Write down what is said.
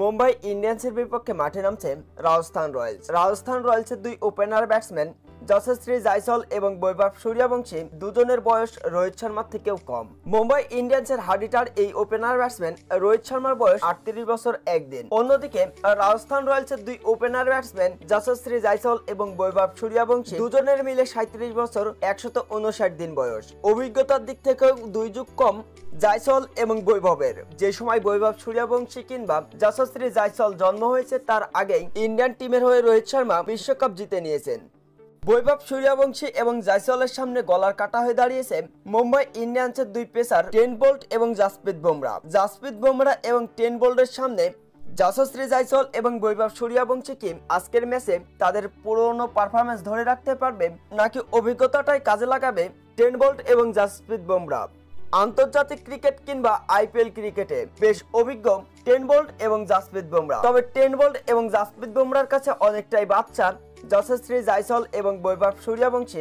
মুম্বাই ইন্ডিয়ান্সের বিপক্ষে মাঠে নামছে রাজস্থান রয়্যালস। রাজস্থান রয়্যালসের দুই ওপেনার ব্যাটসম্যান যশস্বী জায়সওয়াল এবং বৈভব সূর্যবংশী দুজনের বয়স রোহিত শর্মার থেকেও কম। মুম্বাই ইন্ডিয়ান্সের হার্ডিটার এই ওপেনার ব্যাটসম্যান রোহিত শর্মার বয়স 38 বছর 1 দিন। অন্যদিকে রাজস্থান রয়্যালসের দুই ওপেনার ব্যাটসম্যান যশস্বী জায়সওয়াল এবং বৈভব সূর্যবংশী দুজনের মিলে 37 বছর 159 দিন বয়স। অভিজ্ঞতার দিক থেকেও দুই যুগ কম জায়সওয়াল এবং বৈভবের। যে সময় বৈভব সূর্যবংশী কিংবা যশস্বী জায়সওয়াল জন্ম হয়েছে তার আগেই ইন্ডিয়ান টিমের হয়ে রোহিত শর্মা বিশ্বকাপ জিতে নিয়েছেন। বৈভব সূর্যবংশী এবং জায়সওয়ালের সামনে গলার কাটা হয়ে দাঁড়িয়েছে মুম্বাই ইন্ডিয়ান্সের দুই পেসার টেন বোল্ট এবং জাসপ্রীত বুমরা। জাসপ্রীত বুমরা এবং টেন বোল্টের সামনে যশস্বী জায়সওয়াল এবং বৈভব সূর্যবংশী কি আজকের ম্যাচে তাদের পুরনো পারফরম্যান্স ধরে রাখতে পারবে, নাকি অভিজ্ঞতাটাই কাজে লাগাবে টেন বোল্ট এবং জাসপ্রীত বুমরা? আন্তর্জাতিক ক্রিকেট কিংবা আইপিএল ক্রিকেটে বেশ অভিজ্ঞ টেন বোল্ট এবং জাসপ্রীত বুমরা। তবে টেন বোল্ট এবং জাসপ্রীত বুমরার কাছে অনেকটাই বাচ্চা যশস্বী জায়সওয়াল এবং বৈভব সূর্যবংশী।